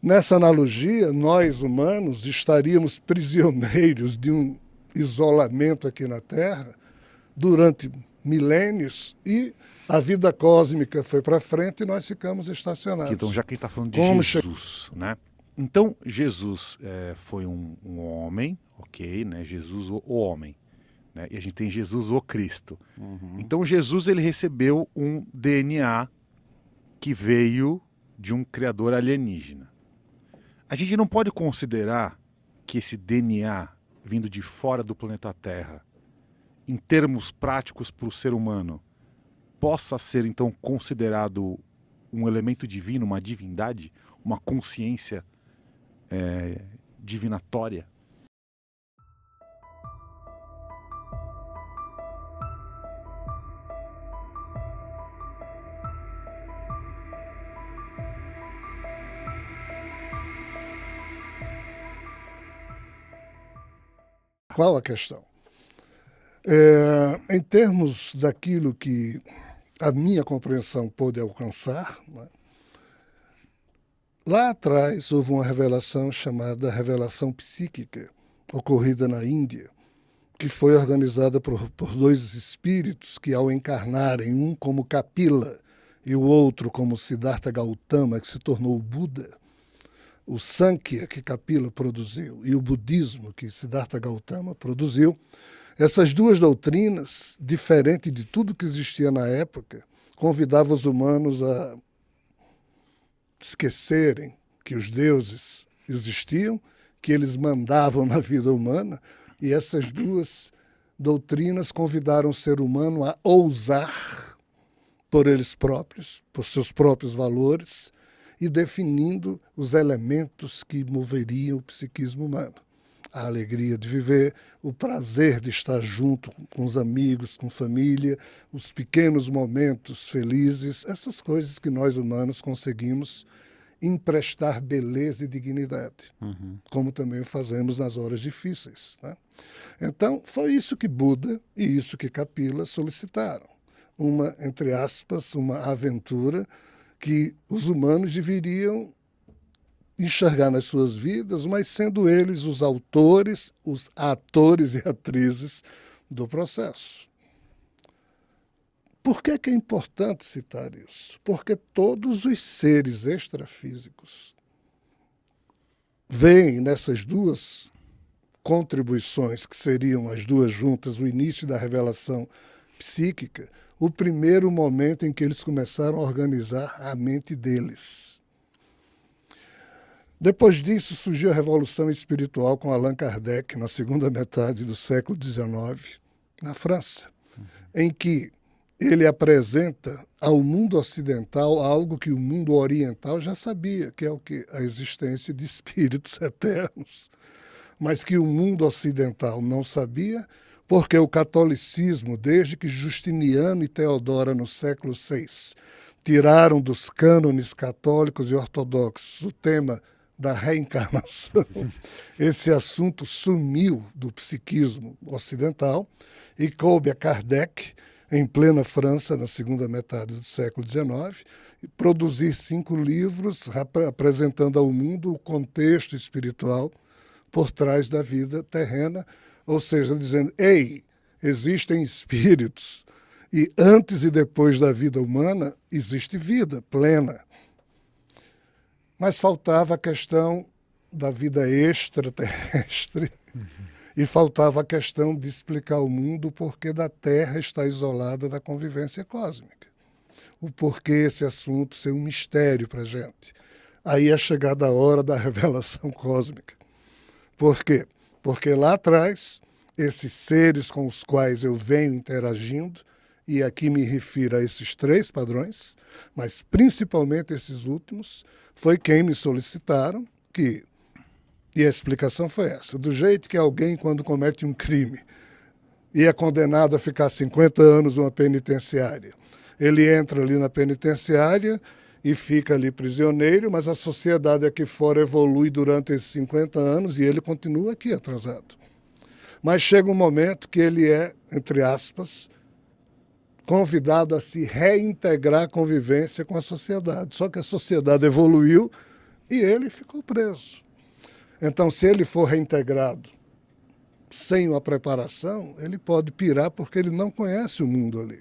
Nessa analogia, nós humanos estaríamos prisioneiros de um isolamento aqui na Terra durante milênios e a vida cósmica foi para frente e nós ficamos estacionados. Então, já que ele está falando de Como Jesus, né? Então, Jesus foi um homem, ok, né? Jesus, o homem. Né? E a gente tem Jesus, o Cristo. Então, Jesus ele recebeu um DNA que veio de um criador alienígena. A gente não pode considerar que esse DNA vindo de fora do planeta Terra, em termos práticos para o ser humano, possa ser então considerado um elemento divino, uma divindade, uma consciência divinatória? Qual a questão? Em termos daquilo que a minha compreensão pôde alcançar, né? Lá atrás houve uma revelação chamada revelação psíquica, ocorrida na Índia, que foi organizada por dois espíritos que, ao encarnarem, um como Kapila e o outro como Siddhartha Gautama, que se tornou o Buda, o Sankhya que Kapila produziu e o budismo que Siddhartha Gautama produziu, essas duas doutrinas, diferente de tudo que existia na época, convidavam os humanos a esquecerem que os deuses existiam, que eles mandavam na vida humana, e essas duas doutrinas convidaram o ser humano a ousar por eles próprios, por seus próprios valores, e definindo os elementos que moveriam o psiquismo humano. A alegria de viver, o prazer de estar junto com os amigos, com família, os pequenos momentos felizes, essas coisas que nós humanos conseguimos emprestar beleza e dignidade, como também fazemos nas horas difíceis, né? Então, foi isso que Buda e isso que Kapila solicitaram. Uma, entre aspas, uma aventura que os humanos deveriam enxergar nas suas vidas, mas sendo eles os autores, os atores e atrizes do processo. Por que é importante citar isso? Porque todos os seres extrafísicos veem nessas duas contribuições, que seriam as duas juntas, o início da revelação psíquica, o primeiro momento em que eles começaram a organizar a mente deles. Depois disso, surgiu a Revolução Espiritual com Allan Kardec, na segunda metade do século XIX, na França, em que ele apresenta ao mundo ocidental algo que o mundo oriental já sabia, que é o que? A existência de espíritos eternos, mas que o mundo ocidental não sabia, porque o catolicismo, desde que Justiniano e Teodora, no século VI, tiraram dos cânones católicos e ortodoxos o tema da reencarnação, esse assunto sumiu do psiquismo ocidental e coube a Kardec, em plena França, na segunda metade do século XIX, produzir 5 livros apresentando ao mundo o contexto espiritual por trás da vida terrena, ou seja, dizendo, ei, existem espíritos e antes e depois da vida humana existe vida plena. Mas faltava a questão da vida extraterrestre e faltava a questão de explicar ao mundo o porquê da Terra está isolada da convivência cósmica. O porquê esse assunto ser um mistério para a gente. Aí é chegada a hora da revelação cósmica. Por quê? Porque lá atrás, esses seres com os quais eu venho interagindo, e aqui me refiro a esses 3 padrões, mas principalmente esses últimos, foi quem me solicitaram que, e a explicação foi essa, do jeito que alguém, quando comete um crime e é condenado a ficar 50 anos numa penitenciária, ele entra ali na penitenciária e fica ali prisioneiro, mas a sociedade aqui fora evolui durante esses 50 anos e ele continua aqui atrasado. Mas chega um momento que ele é, entre aspas, convidado a se reintegrar à convivência com a sociedade. Só que a sociedade evoluiu e ele ficou preso. Então, se ele for reintegrado sem uma preparação, ele pode pirar porque ele não conhece o mundo ali.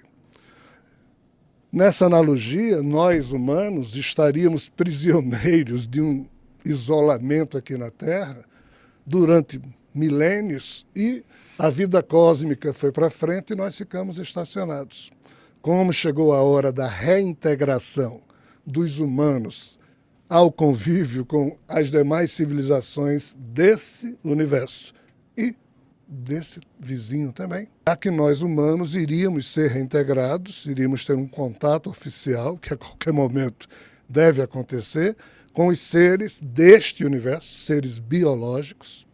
Nessa analogia, nós humanos estaríamos prisioneiros de um isolamento aqui na Terra durante milênios e a vida cósmica foi para frente e nós ficamos estacionados. Como chegou a hora da reintegração dos humanos ao convívio com as demais civilizações desse universo e desse vizinho também, já que nós humanos iríamos ser reintegrados, iríamos ter um contato oficial, que a qualquer momento deve acontecer, com os seres deste universo, seres biológicos,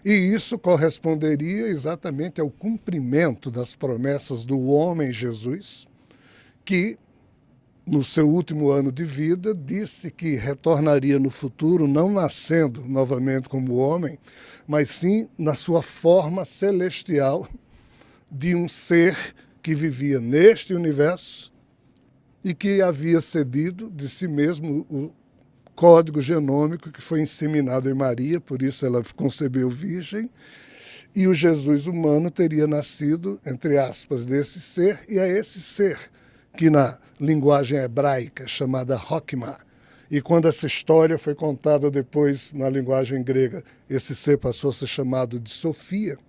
e isso corresponderia exatamente ao cumprimento das promessas do homem Jesus, que, no seu último ano de vida, disse que retornaria no futuro, não nascendo novamente como homem, mas sim na sua forma celestial de um ser que vivia neste universo e que havia cedido de si mesmo o código genômico que foi inseminado em Maria, por isso ela concebeu virgem, e o Jesus humano teria nascido, entre aspas, desse ser, e é esse ser que na linguagem hebraica chamada Hokmah, e quando essa história foi contada depois na linguagem grega, esse ser passou a ser chamado de Sofia,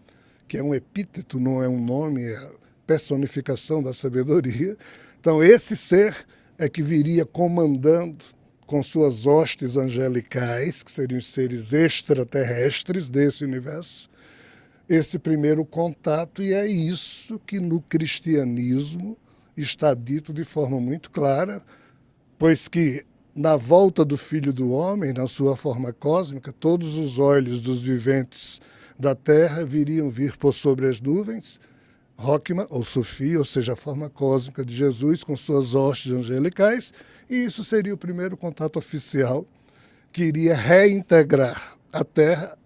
que é um epíteto, não é um nome, é a personificação da sabedoria. Então esse ser é que viria comandando com suas hostes angelicais, que seriam os seres extraterrestres desse universo, esse primeiro contato, e é isso que no cristianismo está dito de forma muito clara, pois que na volta do Filho do Homem, na sua forma cósmica, todos os olhos dos viventes da Terra viriam vir por sobre as nuvens, Hokmah, ou Sofia, ou seja, a forma cósmica de Jesus com suas hostes angelicais, e isso seria o primeiro contato oficial que iria reintegrar a Terra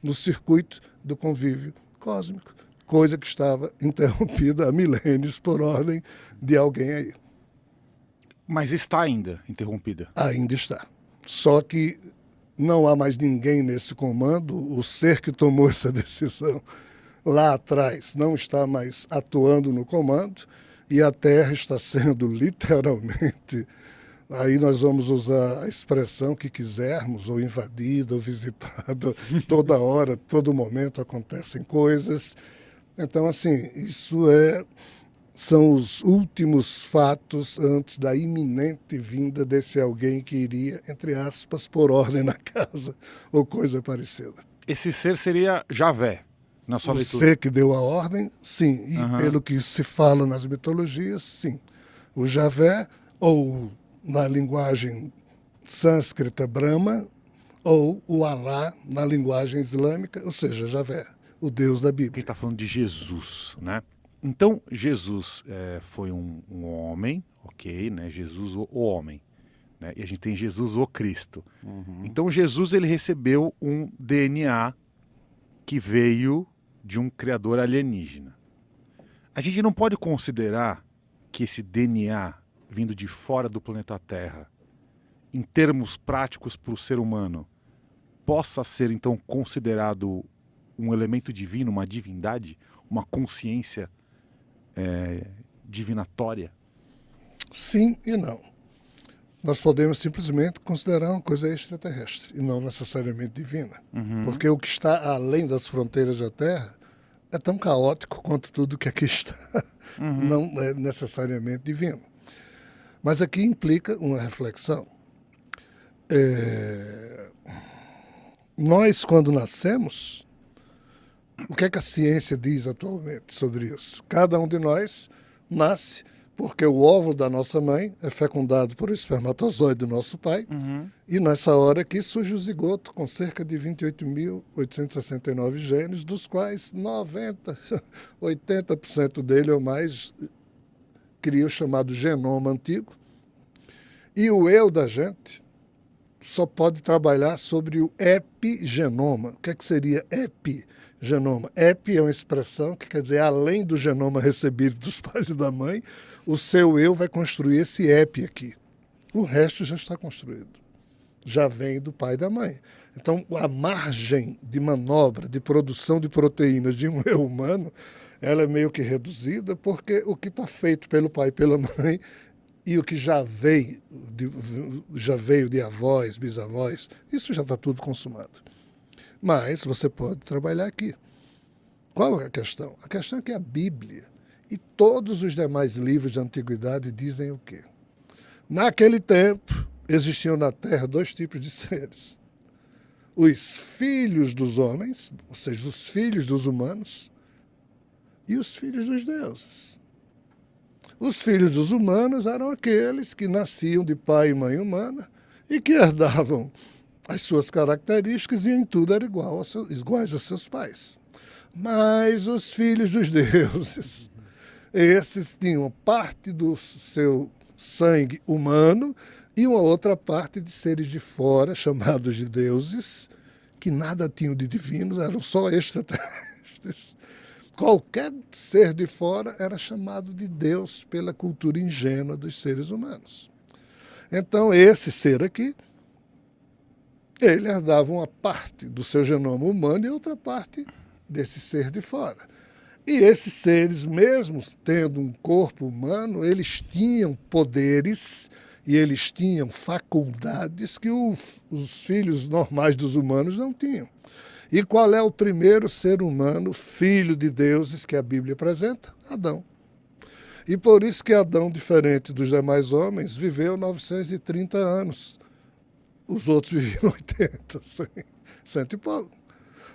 no circuito do convívio cósmico, coisa que estava interrompida há milênios por ordem de alguém aí. Mas está ainda interrompida. Ainda está. Só que não há mais ninguém nesse comando, o ser que tomou essa decisão lá atrás não está mais atuando no comando e a Terra está sendo literalmente, aí nós vamos usar a expressão que quisermos, ou invadida, ou visitada, toda hora, todo momento acontecem coisas. Então, assim, são os últimos fatos antes da iminente vinda desse alguém que iria, entre aspas, pôr ordem na casa, ou coisa parecida. Esse ser seria Javé, na sua leitura? O ser que deu a ordem, sim. E pelo que se fala nas mitologias, sim. O Javé, ou na linguagem sânscrita, Brahma, ou o Alá, na linguagem islâmica, ou seja, Javé, o Deus da Bíblia. Ele está falando de Jesus, né? Então, Jesus foi um homem, ok, né? Jesus o homem, né? E a gente tem Jesus o Cristo. Então, Jesus ele recebeu um DNA que veio de um criador alienígena. A gente não pode considerar que esse DNA vindo de fora do planeta Terra, em termos práticos para o ser humano, possa ser então considerado um elemento divino, uma divindade, uma consciência divinatória? Sim e não. Nós podemos simplesmente considerar uma coisa extraterrestre e não necessariamente divina. Porque o que está além das fronteiras da Terra é tão caótico quanto tudo que aqui está. Não é necessariamente divino. Mas aqui implica uma reflexão. Nós, quando nascemos, o que é que a ciência diz atualmente sobre isso? Cada um de nós nasce porque o óvulo da nossa mãe é fecundado por o espermatozoide do nosso pai, e nessa hora aqui surge o zigoto com cerca de 28.869 genes, dos quais 80% dele ou mais cria o chamado genoma antigo, e o eu da gente só pode trabalhar sobre o epigenoma. O que é que seria epigenoma? Epi é uma expressão que quer dizer além do genoma recebido dos pais e da mãe, o seu eu vai construir esse epi aqui. O resto já está construído. já vem do pai e da mãe. Então, a margem de manobra, de produção de proteínas de um eu humano, ela é meio que reduzida, porque o que está feito pelo pai e pela mãe e o que já veio de avós, bisavós, isso já está tudo consumado. Mas você pode trabalhar aqui. Qual é a questão? A questão é que a Bíblia e todos os demais livros da antiguidade dizem o quê? Naquele tempo, existiam na Terra dois tipos de seres. Os filhos dos homens, ou seja, os filhos dos humanos, e os filhos dos deuses. Os filhos dos humanos eram aqueles que nasciam de pai e mãe humana e que herdavam as suas características e em tudo eram iguais a seus pais. Mas os filhos dos deuses, esses tinham parte do seu sangue humano e uma outra parte de seres de fora, chamados de deuses, que nada tinham de divinos, eram só extraterrestres. Qualquer ser de fora era chamado de Deus pela cultura ingênua dos seres humanos. Então, esse ser aqui, ele herdava uma parte do seu genoma humano e outra parte desse ser de fora. E esses seres, mesmo tendo um corpo humano, eles tinham poderes e eles tinham faculdades que os filhos normais dos humanos não tinham. E qual é o primeiro ser humano, filho de deuses, que a Bíblia apresenta? Adão. E por isso que Adão, diferente dos demais homens, viveu 930 anos. Os outros viviam 80, 100 e pouco.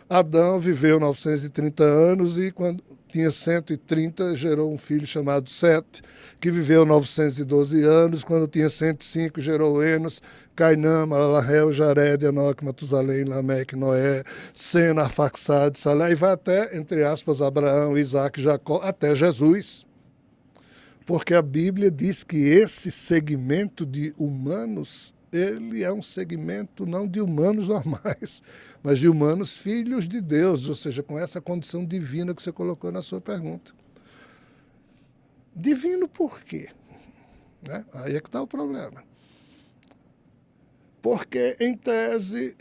Adão viveu 930 anos e quando tinha 130 gerou um filho chamado Sete, que viveu 912 anos, quando tinha 105 gerou Enos, Cainã, Malalahel, Jared, Enoque, Matusalém, Lameque, Noé, Sena, Arfaxade, Salé, e vai até, entre aspas, Abraão, Isaac, Jacó, até Jesus. Porque a Bíblia diz que esse segmento de humanos, ele é um segmento não de humanos normais, mas de humanos filhos de Deus, ou seja, com essa condição divina que você colocou na sua pergunta. Divino por quê? Né? Aí é que está o problema. Porque, em tese,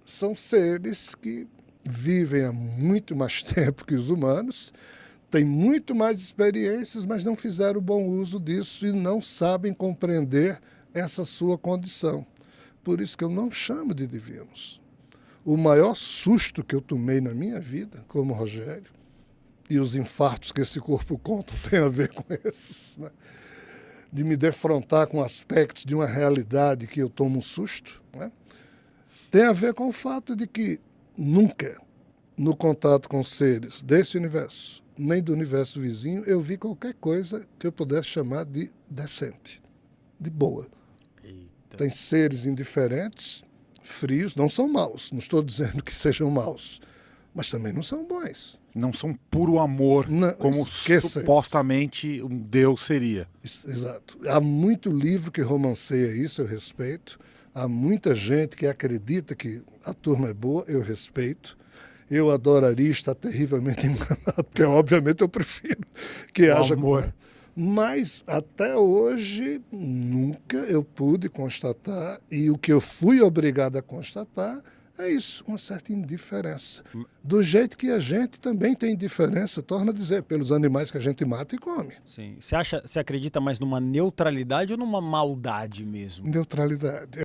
são seres que vivem há muito mais tempo que os humanos, têm muito mais experiências, mas não fizeram bom uso disso e não sabem compreender essa sua condição. Por isso que eu não chamo de divinos. O maior susto que eu tomei na minha vida, como Rogério, e os infartos que esse corpo conta têm a ver com esses, né? De me defrontar com aspectos de uma realidade que eu tomo um susto, né? Tem a ver com o fato de que nunca, no contato com seres desse universo, nem do universo vizinho, eu vi qualquer coisa que eu pudesse chamar de decente, de boa. Eita. Tem seres indiferentes, frios, não são maus, não estou dizendo que sejam maus, mas também não são bons. Não são puro amor, não, como supostamente um Deus seria. Exato. Há muito livro que romanceia isso, eu respeito. Há muita gente que acredita que a turma é boa, eu respeito. Eu adoraria estar terrivelmente enganado, porque obviamente eu prefiro que haja amor. Mas até hoje nunca eu pude constatar, e o que eu fui obrigado a constatar é isso, uma certa indiferença. Do jeito que a gente também tem indiferença, torna a dizer, pelos animais que a gente mata e come. Sim. Você acredita mais numa neutralidade ou numa maldade mesmo? Neutralidade.